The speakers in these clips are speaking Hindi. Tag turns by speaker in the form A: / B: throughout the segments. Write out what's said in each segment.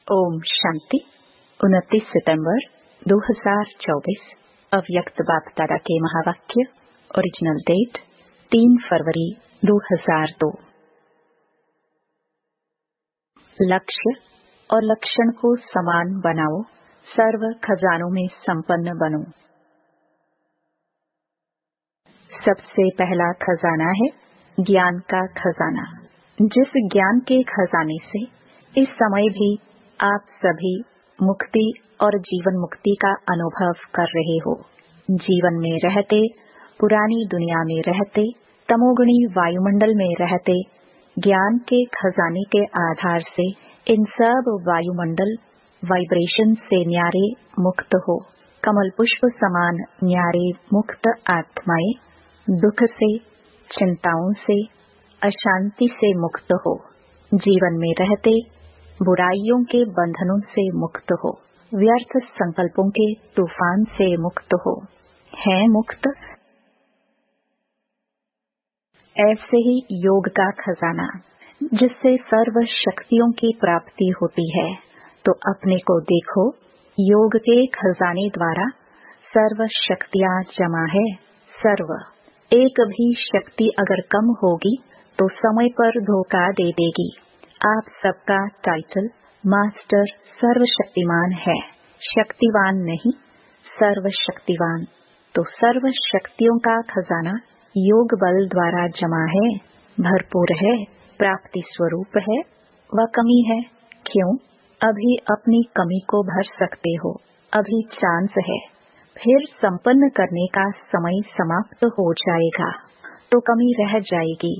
A: ओम शांति। 29 सितंबर 2024 अव्यक्त बाप दादा के महावाक्य। ओरिजिनल डेट 3 फरवरी 2002। लक्ष्य और लक्षण को समान बनाओ, सर्व खजानों में संपन्न बनो। सबसे पहला खजाना है ज्ञान का खजाना। जिस ज्ञान के खजाने से इस समय भी आप सभी मुक्ति और जीवन मुक्ति का अनुभव कर रहे हो। जीवन में रहते, पुरानी दुनिया में रहते, तमोगुणी वायुमंडल में रहते, ज्ञान के खजाने के आधार से इन सब वायुमंडल वाइब्रेशन से न्यारे मुक्त हो। कमल पुष्प समान न्यारे मुक्त आत्माएं दुख से, चिंताओं से, अशांति से मुक्त हो। जीवन में रहते बुराइयों के बंधनों से मुक्त हो, व्यर्थ संकल्पों के तूफान से मुक्त हो। है मुक्त। ऐसे ही योग का खजाना, जिससे सर्व शक्तियों की प्राप्ति होती है। तो अपने को देखो, योग के खजाने द्वारा सर्व शक्तियां जमा है। सर्व एक भी शक्ति अगर कम होगी तो समय पर धोखा दे देगी। आप सबका टाइटल मास्टर सर्वशक्तिमान है, शक्तिवान नहीं, सर्वशक्तिवान। तो सर्व शक्तियों का खजाना योग बल द्वारा जमा है, भरपूर है, प्राप्ति स्वरूप है। वह कमी है क्यों? अभी अपनी कमी को भर सकते हो, अभी चांस है। फिर संपन्न करने का समय समाप्त हो जाएगा तो कमी रह जाएगी।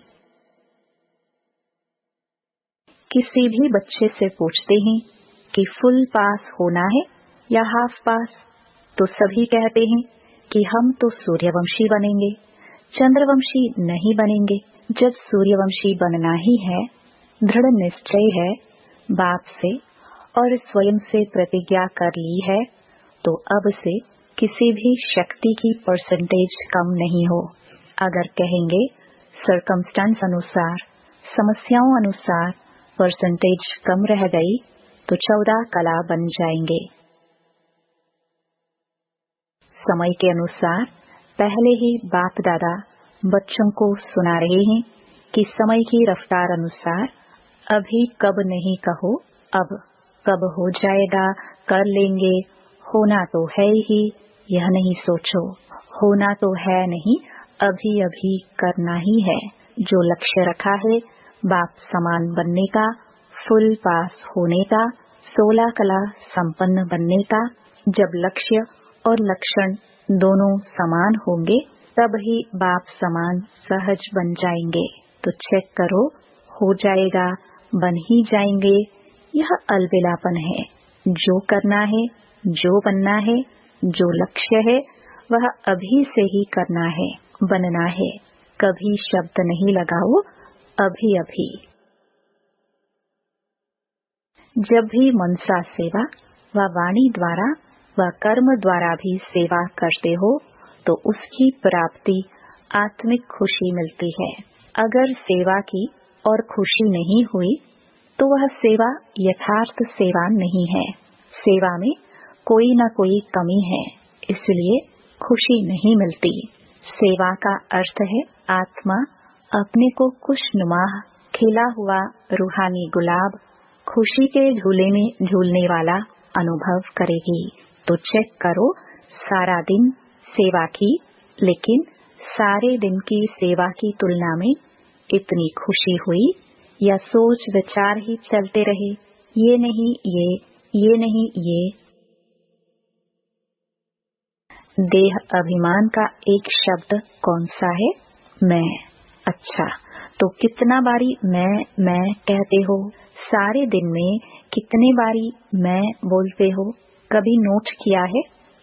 A: किसी भी बच्चे से पूछते हैं कि फुल पास होना है या हाफ पास, तो सभी कहते हैं कि हम तो सूर्यवंशी बनेंगे, चंद्रवंशी नहीं बनेंगे। जब सूर्यवंशी बनना ही है, दृढ़ निश्चय है, बाप से और स्वयं से प्रतिज्ञा कर ली है, तो अब से किसी भी शक्ति की परसेंटेज कम नहीं हो। अगर कहेंगे सर्कमस्टेंस अनुसार, समस्याओं अनुसार परसेंटेज कम रह गई तो 14 कला बन जाएंगे। समय के अनुसार पहले ही बाप दादा बच्चों को सुना रहे हैं कि समय की रफ्तार अनुसार अभी कब नहीं कहो, अब कब हो जाएगा, कर लेंगे। होना तो है ही, यह नहीं सोचो। होना तो है नहीं, अभी अभी करना ही है। जो लक्ष्य रखा है बाप समान बनने का, फुल पास होने का, 16 कला संपन्न बनने का। जब लक्ष्य और लक्षण दोनों समान होंगे तब ही बाप समान सहज बन जाएंगे। तो चेक करो, हो जाएगा, बन ही जाएंगे। यह अलबेलापन है। जो करना है, जो बनना है, जो लक्ष्य है, वह अभी से ही करना है, बनना है। कभी शब्द नहीं लगाओ, अभी अभी। जब भी मनसा सेवा व वाणी द्वारा व कर्म द्वारा भी सेवा करते हो तो उसकी प्राप्ति आत्मिक खुशी मिलती है। अगर सेवा की और खुशी नहीं हुई तो वह सेवा यथार्थ सेवा नहीं है। सेवा में कोई न कोई कमी है, इसलिए खुशी नहीं मिलती। सेवा का अर्थ है आत्मा अपने को खुशनुमा खिला हुआ रूहानी गुलाब खुशी के झूले में झूलने वाला अनुभव करेगी। तो चेक करो, सारा दिन सेवा की, लेकिन सारे दिन की सेवा की तुलना में इतनी खुशी हुई या सोच विचार ही चलते रहे, ये नहीं ये नहीं ये। देह अभिमान का एक शब्द कौन सा है? मैं। अच्छा, तो कितना बारी मैं कहते हो? सारे दिन में कितने बारी मैं बोलते हो? कभी नोट किया है?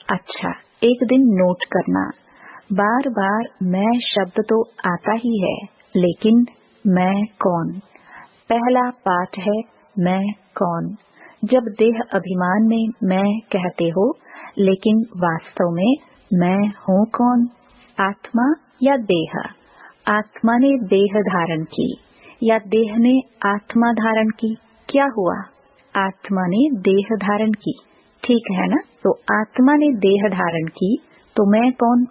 A: अच्छा, एक दिन नोट करना। बार बार मैं शब्द तो आता ही है, लेकिन मैं कौन? पहला पाठ है मैं कौन। जब देह अभिमान में मैं कहते हो, लेकिन वास्तव में मैं हूँ कौन? आत्मा या देह? आत्मा ने देह धारण की या देह ने आत्मा धारण की? क्या हुआ? आत्मा ने देह धारण की, ठीक है ना? तो आत्मा ने देह धारण की, तो मैं कौन?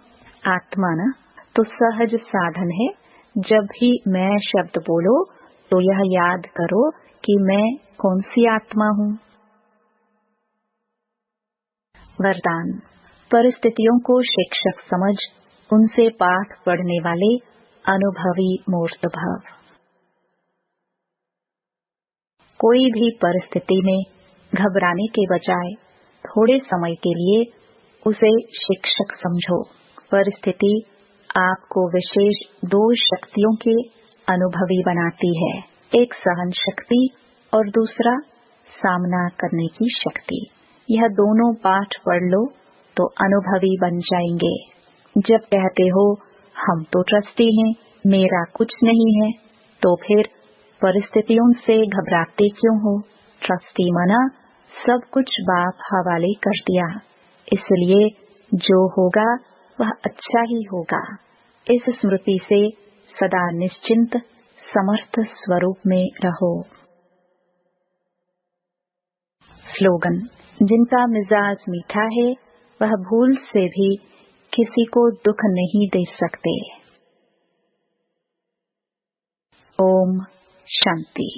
A: आत्मा ना। तो सहज साधन है, जब भी मैं शब्द बोलो तो यह याद करो कि मैं कौन सी आत्मा हूँ। वरदान। परिस्थितियों को शिक्षक समझ उनसे पाठ पढ़ने वाले अनुभवी मूर्त भाव। कोई भी परिस्थिति में घबराने के बजाय थोड़े समय के लिए उसे शिक्षक समझो। परिस्थिति आपको विशेष दो शक्तियों के अनुभवी बनाती है, एक सहन शक्ति और दूसरा सामना करने की शक्ति। यह दोनों पाठ पढ़ लो तो अनुभवी बन जाएंगे। जब कहते हो हम तो ट्रस्टी हैं, मेरा कुछ नहीं है, तो फिर परिस्थितियों से घबराते क्यों हो? ट्रस्टी मना सब कुछ बाप हवाले कर दिया, इसलिए जो होगा वह अच्छा ही होगा। इस स्मृति से सदा निश्चिंत समर्थ स्वरूप में रहो। स्लोगन। जिनका मिजाज मीठा है वह भूल से भी किसी को दुख नहीं दे सकते। ओम शांति।